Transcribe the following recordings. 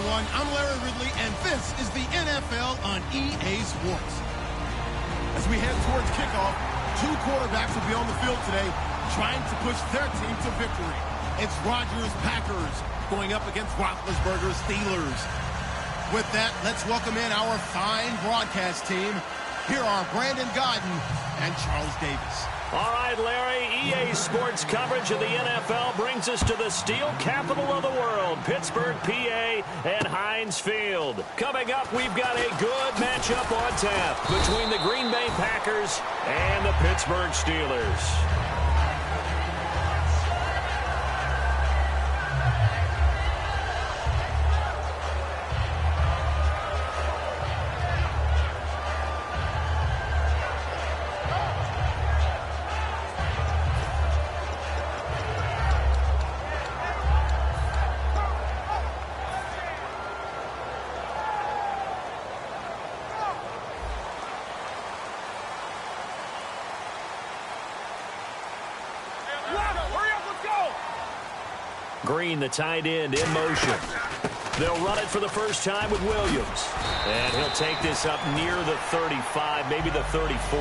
everyone. I'm Larry Ridley, and this is the NFL on EA Sports. As we head towards kickoff, two quarterbacks will be on the field today trying to push their team to victory. It's Rodgers' Packers going up against Roethlisberger's Steelers. With that, let's welcome in our fine broadcast team. Here are Brandon Godden and Charles Davis. All right, Larry, EA Sports coverage of the NFL brings us to the steel capital of the world, Pittsburgh, PA, and Heinz Field. Coming up, we've got a good matchup on tap between the Green Bay Packers and the Pittsburgh Steelers. Green, the tight end, in motion. They'll run it for the first time with Williams. And he'll take this up near the 35, maybe the 34.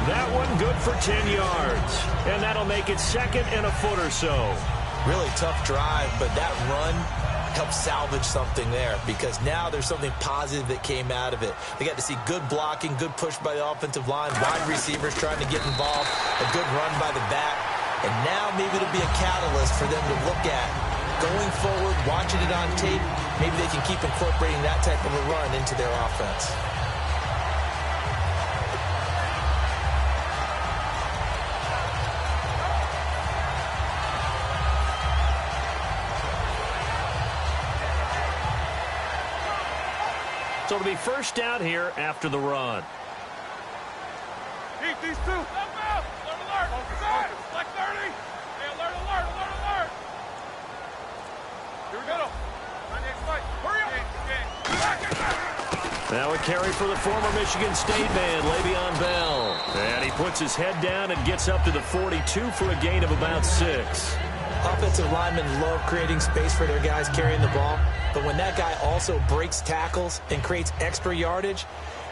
That one good for 10 yards. And that'll make it second and a foot or so. Really tough drive, but that run helped salvage something there because now there's something positive that came out of it. They got to see good blocking, good push by the offensive line, wide receivers trying to get involved, a good run by the back. And now maybe it'll be a catalyst for them to look at going forward, watching it on tape. Maybe they can keep incorporating that type of a run into their offense. So it'll be first down here after the run. Keep these two. Alert, alert. Like 30. Hey, alert, alert, alert, alert. Here we go. Hurry up. Now a carry for the former Michigan State man, Le'Veon Bell. And he puts his head down and gets up to the 42 for a gain of about 6. Offensive linemen love creating space for their guys carrying the ball. But when that guy also breaks tackles and creates extra yardage,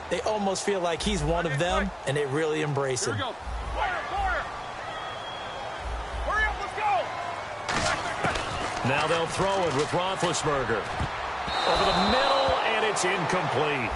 they almost feel like he's one of them, and they really embrace him. Here we go. Corner. Hurry up, let's go. Now they'll throw it with Roethlisberger. Over the middle, and it's incomplete.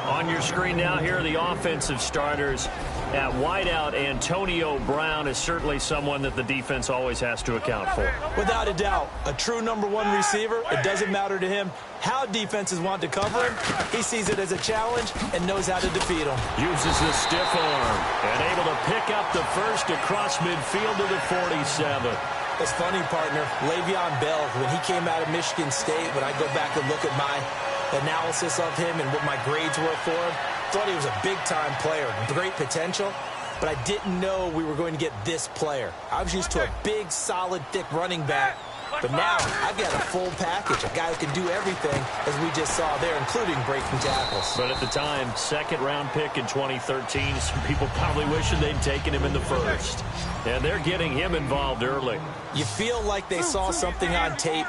On your screen now, here are the offensive starters. At wideout, Antonio Brown is certainly someone that the defense always has to account for. Without a doubt, a true number one receiver. It doesn't matter to him how defenses want to cover him. He sees it as a challenge and knows how to defeat him. Uses the stiff arm and able to pick up the first across midfield to the 47. It's funny, partner. Le'Veon Bell, when he came out of Michigan State, when I go back and look at my analysis of him and what my grades were for him, thought he was a big-time player, great potential, but I didn't know we were going to get this player. I was used to a big, solid, thick running back, but now I've got a full package, a guy who can do everything, as we just saw there, including breaking tackles. But at the time, second-round pick in 2013, some people probably wishing they'd taken him in the first. And they're getting him involved early. You feel like they saw something on tape,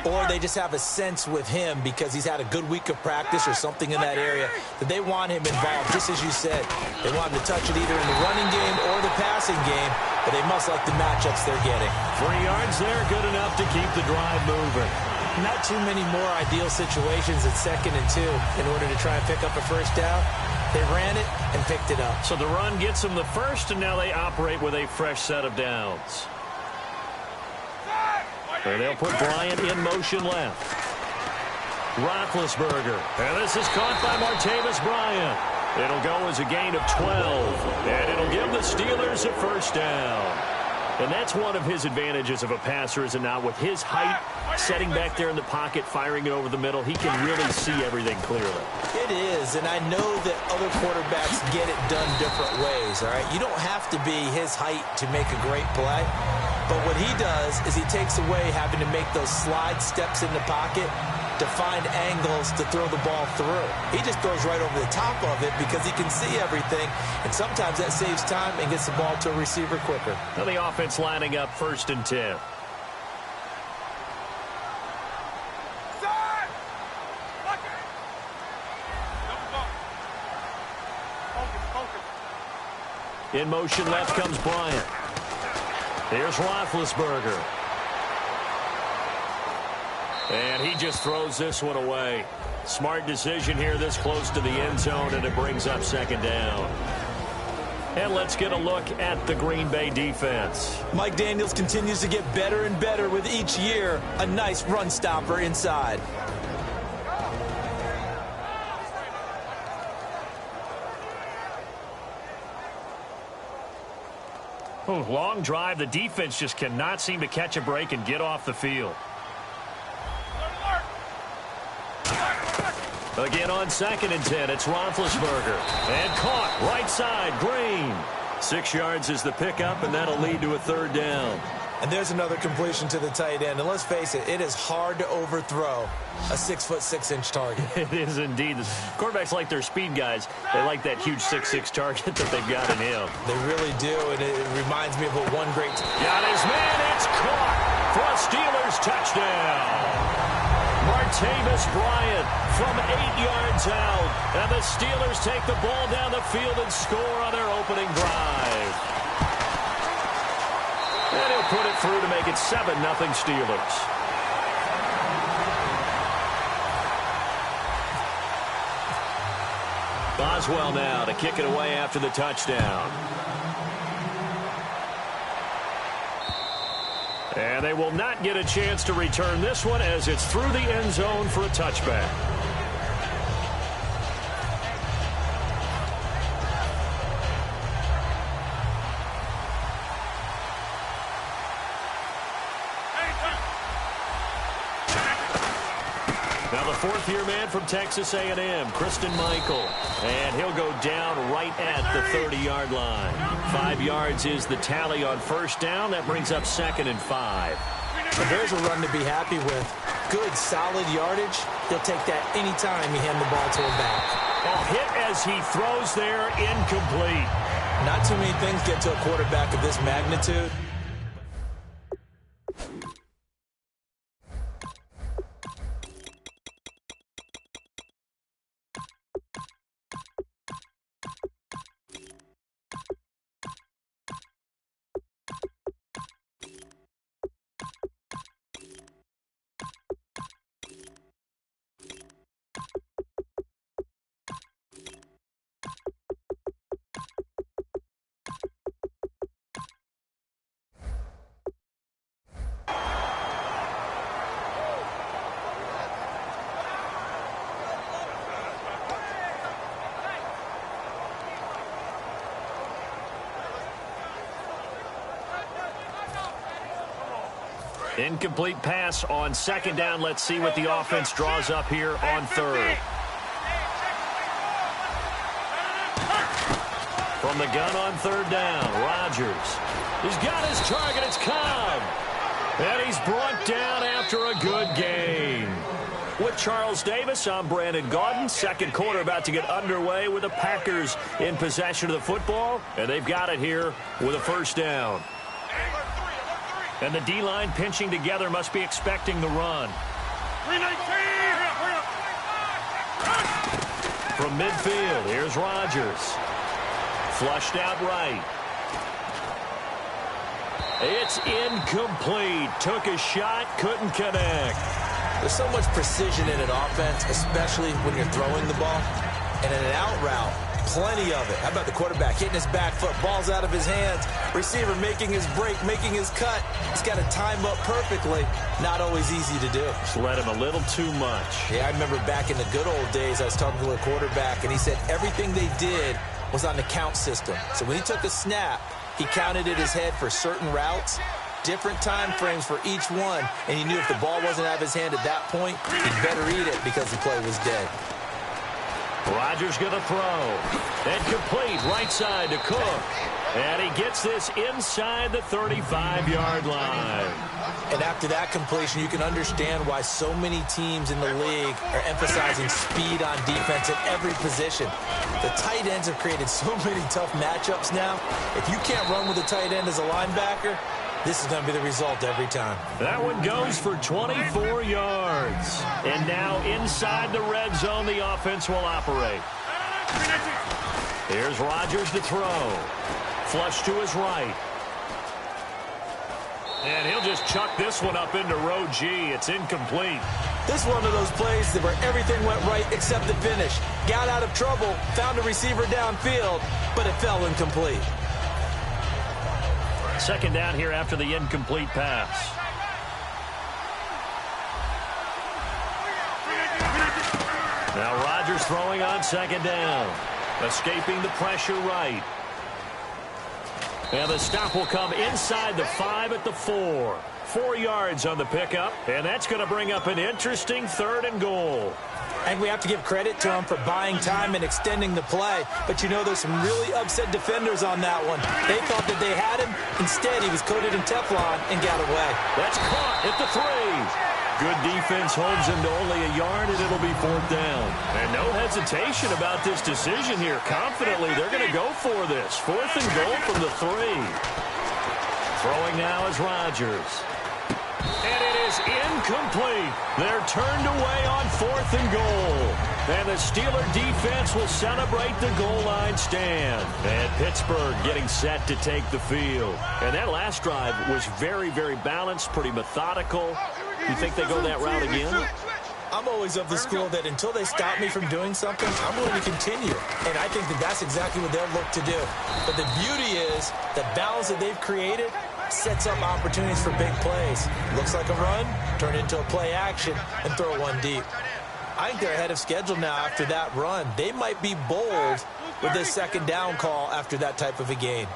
or they just have a sense with him because he's had a good week of practice or something in that area that they want him involved, just as you said. They want him to touch it either in the running game or the passing game, but they must like the matchups they're getting. 3 yards there, good enough to keep the drive moving. Not too many more ideal situations at 2nd and 2 in order to try and pick up a first down. They ran it and picked it up. So the run gets them the first, and now they operate with a fresh set of downs. And they'll put Bryant in motion left. Roethlisberger. And this is caught by Martavis Bryant. It'll go as a gain of 12. And it'll give the Steelers a first down. And that's one of his advantages of a passer, is it not? With his height, setting back there in the pocket, firing it over the middle, he can really see everything clearly. It is, and I know that other quarterbacks get it done different ways, all right? You don't have to be his height to make a great play, but what he does is he takes away having to make those slide steps in the pocket to find angles to throw the ball through. He just throws right over the top of it because he can see everything, and sometimes that saves time and gets the ball to a receiver quicker. Now the offense lining up 1st and 10. In motion left comes Bryant. Here's Roethlisberger. And he just throws this one away. Smart decision here this close to the end zone, and it brings up second down. And let's get a look at the Green Bay defense. Mike Daniels continues to get better and better with each year. A nice run stopper inside. Long drive. The defense just cannot seem to catch a break and get off the field. Again on 2nd and 10, it's Roethlisberger. And caught right side, Green. 6 yards is the pickup, and that'll lead to a 3rd down. And there's another completion to the tight end. And let's face it, it is hard to overthrow a 6'6" target. It is indeed. Quarterbacks like their speed guys. They like that huge 6'6" target that they've got in him. They really do, and it reminds me of one great... Got his man, it's caught for a Steelers touchdown. Martavis Bryant from 8 yards out. And the Steelers take the ball down the field and score on their opening drive. And he'll put it through to make it 7-0 Steelers. Boswell now to kick it away after the touchdown. And they will not get a chance to return this one as it's through the end zone for a touchback. Now the 4th-year man from Texas A&M, Christine Michael. And he'll go down right at the 30-yard line. 5 yards is the tally on 1st down. That brings up 2nd and 5. But there's a run to be happy with. Good, solid yardage. He'll take that anytime you hand the ball to him back. Hit as he throws there, incomplete. Not too many things get to a quarterback of this magnitude. Incomplete pass on 2nd down. Let's see what the offense draws up here on 3rd. From the gun on 3rd down, Rodgers. He's got his target. It's Cobb. And he's brought down after a good gain. With Charles Davis, I'm Brandon Gaudin. 2nd quarter about to get underway with the Packers in possession of the football. And they've got it here with a 1st down. And the D-line pinching together, must be expecting the run. From midfield, here's Rodgers. Flushed out right. It's incomplete. Took a shot, couldn't connect. There's so much precision in an offense, especially when you're throwing the ball. And in an out route, plenty of it. How about the quarterback hitting his back foot, ball's out of his hands, receiver making his break, making his cut. He's got to time up perfectly. Not always easy to do. Just let him a little too much. Yeah, I remember back in the good old days, I was talking to a quarterback, and he said everything they did was on the count system. So when he took a snap, he counted in his head for certain routes, different time frames for each one, and he knew if the ball wasn't out of his hand at that point, he'd better eat it because the play was dead. Rodgers going to throw. And complete right side to Cook. And he gets this inside the 35-yard line. And after that completion, you can understand why so many teams in the league are emphasizing speed on defense at every position. The tight ends have created so many tough matchups now. If you can't run with a tight end as a linebacker, this is going to be the result every time. That one goes for 24 yards. And now inside the red zone, the offense will operate. Here's Rodgers to throw. Flush to his right. And he'll just chuck this one up into row G. It's incomplete. This is one of those plays where everything went right except the finish. Got out of trouble, found a receiver downfield, but it fell incomplete. Second down here after the incomplete pass. Now Rodgers throwing on second down. Escaping the pressure right. And the stop will come inside the 5 at the 4. 4 yards on the pickup, and that's going to bring up an interesting 3rd and goal. And we have to give credit to him for buying time and extending the play. But you know, there's some really upset defenders on that one. They thought that they had him. Instead, he was coated in Teflon and got away. That's caught at the 3. Good defense holds him to only a yard, and it'll be 4th down. And no hesitation about this decision here. Confidently, they're going to go for this. 4th and goal from the 3. Throwing now is Rodgers. And it is incomplete. They're turned away on 4th and goal. And the Steeler defense will celebrate the goal line stand. And Pittsburgh getting set to take the field. And that last drive was very, very balanced, pretty methodical. You think they go that route again? I'm always of the school that until they stop me from doing something, I'm going to continue. And I think that that's exactly what they'll look to do. But the beauty is the balance that they've created sets up opportunities for big plays. Looks like a run, turn into a play action, and throw one deep. I think they're ahead of schedule now after that run. They might be bold with this second down call after that type of a gain.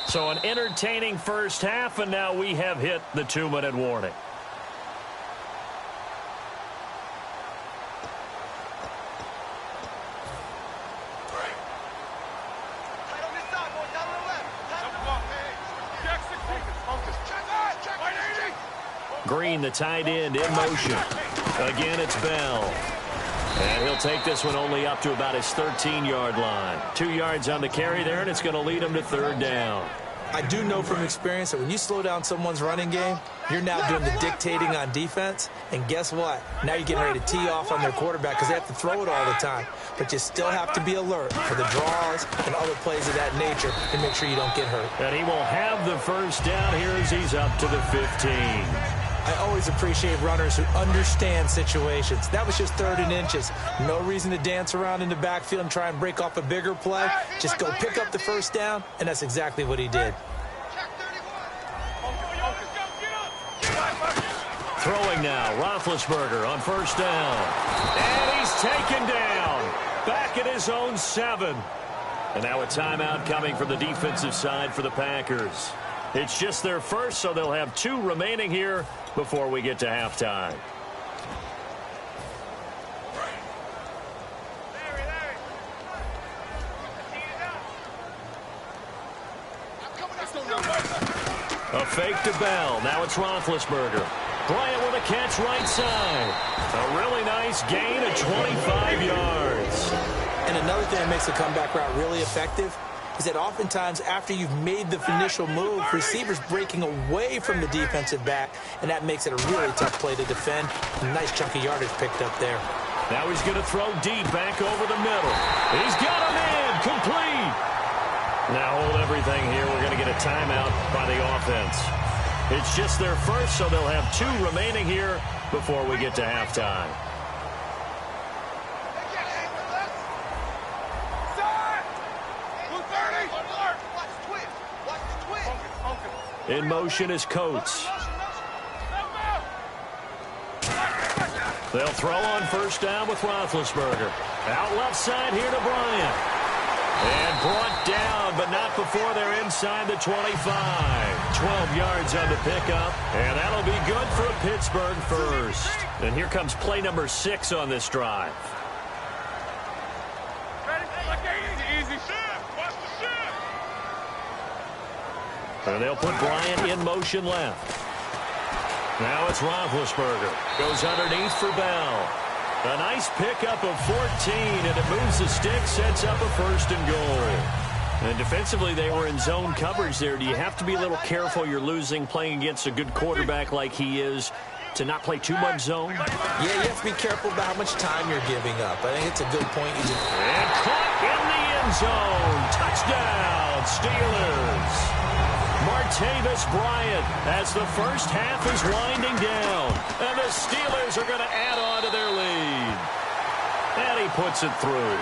So an entertaining first half, and now we have hit the 2-minute warning. Green, the tight end, in motion. Again, it's Bell. And he'll take this one only up to about his 13-yard line. 2 yards on the carry there, and it's going to lead him to 3rd down. I do know from experience that when you slow down someone's running game, you're now doing the dictating on defense. And guess what? Now you're getting ready to tee off on their quarterback because they have to throw it all the time. But you still have to be alert for the draws and other plays of that nature to make sure you don't get hurt. And he will have the first down here as he's up to the 15. I always appreciate runners who understand situations. That was just 3rd and inches. No reason to dance around in the backfield and try and break off a bigger play. Just go pick up the first down, and that's exactly what he did. Throwing now, Roethlisberger on first down. And he's taken down. Back at his own 7. And now a timeout coming from the defensive side for the Packers. It's just their first, so they'll have 2 remaining here before we get to halftime. A fake to Bell. Now it's Roethlisberger. Bryant with a catch right side. A really nice gain of 25 yards. And another thing that makes the comeback route really effective is that oftentimes after you've made the initial move, receivers breaking away from the defensive back, and that makes it a really tough play to defend. A nice chunk of yardage picked up there. Now he's going to throw deep back over the middle. He's got a man complete. Now hold everything here. We're going to get a timeout by the offense. It's just their first, so they'll have 2 remaining here before we get to halftime. In motion is Coates. They'll throw on first down with Roethlisberger. Out left side here to Bryant. And brought down, but not before they're inside the 25. 12 yards on the pickup. And that'll be good for a Pittsburgh first. And here comes play number 6 on this drive. And they'll put Bryant in motion left. Now it's Roethlisberger. Goes underneath for Bell. A nice pickup of 14, and it moves the stick, sets up a 1st and goal. And defensively, they were in zone coverage there. Do you have to be a little careful? You're losing playing against a good quarterback like he is to not play too much zone? Yeah, you have to be careful about how much time you're giving up. I think it's a good point. And caught in the end zone. Touchdown, Steelers. Martavis Bryant as the first half is winding down. And the Steelers are going to add on to their lead. And he puts it through.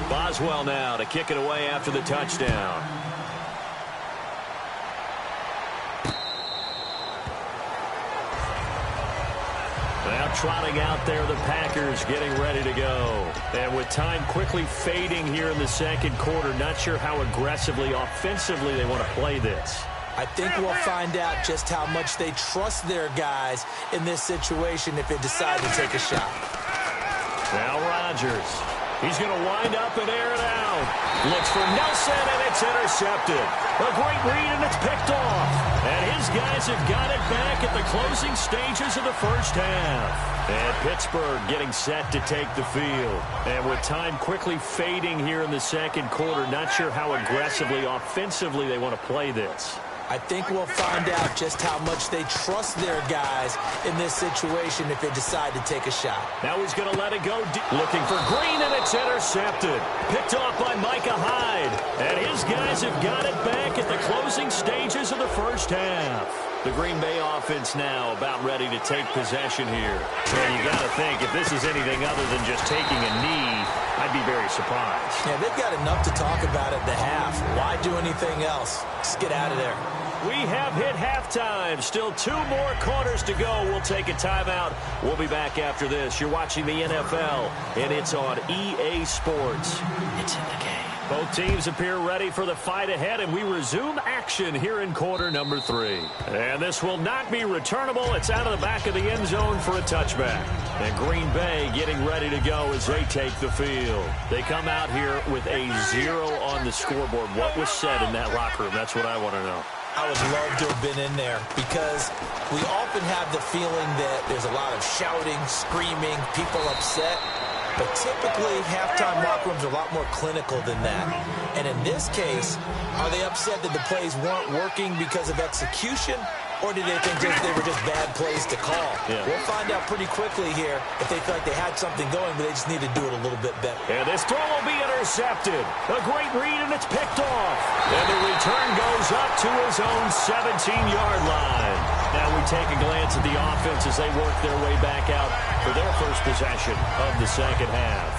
Boswell now to kick it away after the touchdown. Now trotting out there, the Packers getting ready to go. And with time quickly fading here in the second quarter, not sure how aggressively, offensively they want to play this. I think we'll find out just how much they trust their guys in this situation if they decide to take a shot. Now Rodgers. He's going to wind up and air it out. Looks for Nelson, and it's intercepted. A great read, and it's picked off. And his guys have got it back at the closing stages of the first half. And Pittsburgh getting set to take the field. And with time quickly fading here in the second quarter, not sure how aggressively, offensively they want to play this. I think we'll find out just how much they trust their guys in this situation if they decide to take a shot. Now he's going to let it go. Looking for Green, and it's intercepted. Picked off by Micah Hyde. And his guys have got it back at the closing stages of the first half. The Green Bay offense now about ready to take possession here. And you got to think, if this is anything other than just taking a knee, I'd be very surprised. Yeah, they've got enough to talk about at the half. Why do anything else? Just get out of there. We have hit halftime. Still 2 more quarters to go. We'll take a timeout. We'll be back after this. You're watching the NFL, and it's on EA Sports. It's in the game. Both teams appear ready for the fight ahead, and we resume action here in quarter number 3. And this will not be returnable. It's out of the back of the end zone for a touchback. And Green Bay getting ready to go as they take the field. They come out here with a 0 on the scoreboard. What was said in that locker room? That's what I want to know. I would love to have been in there because we often have the feeling that there's a lot of shouting, screaming, people upset. But typically, halftime locker rooms are a lot more clinical than that. And in this case, are they upset that the plays weren't working because of execution? Or did they think they were just bad plays to call? Yeah. We'll find out pretty quickly here if they feel like they had something going, but they just need to do it a little bit better. And this throw will be intercepted. A great read, and it's picked off. And the return goes up to his own 17-yard line. Now we take a glance at the offense as they work their way back out for their first possession of the second half.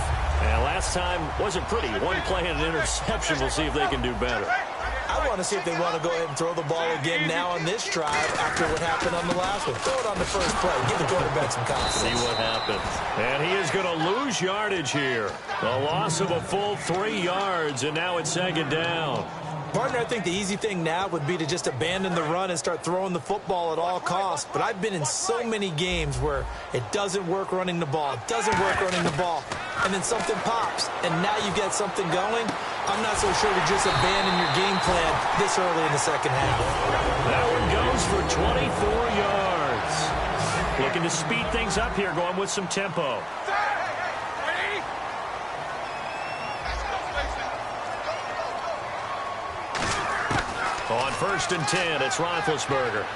And last time wasn't pretty. One play and an interception. We'll see if they can do better. I want to see if they want to go ahead and throw the ball again now on this drive after what happened on the last one. Throw it on the first play. Give the quarterback some confidence. See what happens. And he is going to lose yardage here. A loss of a full 3 yards, and now it's second down. Partner, I think the easy thing now would be to just abandon the run and start throwing the football at all costs. But I've been in so many games where it doesn't work running the ball. It doesn't work running the ball. And then something pops. And now you get something going. I'm not so sure to just abandon your game plan this early in the second half. That one goes for 24 yards. Looking to speed things up here, going with some tempo. On 1st and 10, it's Roethlisberger.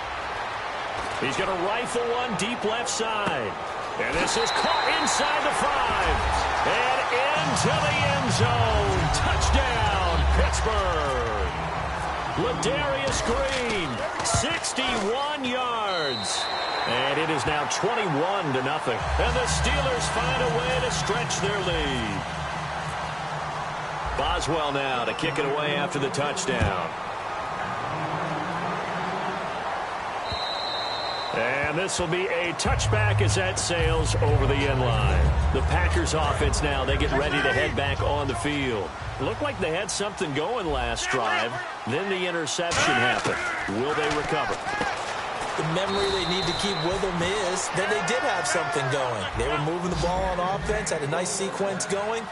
He's going to rifle one deep left side. And this is caught inside the 5. And into the end zone. Touchdown, Pittsburgh. Ladarius Green, 61 yards. And it is now 21-0. And the Steelers find a way to stretch their lead. Boswell now to kick it away after the touchdown. And this will be a touchback as that sails over the end line. The Packers offense now, they get ready to head back on the field. Looked like they had something going last drive. Then the interception happened. Will they recover? The memory they need to keep with them is that they did have something going. They were moving the ball on offense, had a nice sequence going.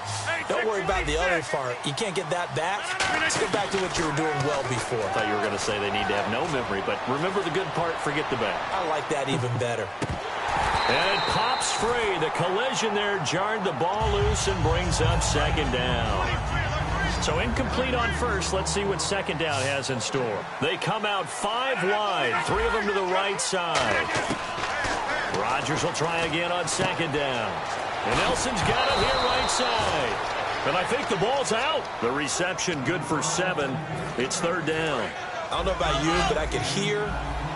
Don't worry about the other part. You can't get that back. Let's get back to what you were doing well before. I thought you were going to say they need to have no memory, but remember the good part, forget the bad. I like that even better. And it pops free. The collision there jarred the ball loose and brings up second down. So incomplete on first. Let's see what second down has in store. They come out 5 wide, 3 of them to the right side. Rodgers will try again on second down. And Nelson's got it here right side. And I think the ball's out. The reception good for 7. It's third down. I don't know about you, but I can hear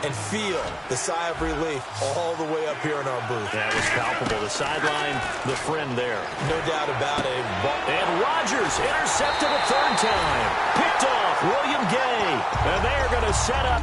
and feel the sigh of relief all the way up here in our booth. That was palpable. The sideline, the friend there. No doubt about it. And Rodgers intercepted a third time. Picked off William Gay. And they are going to set up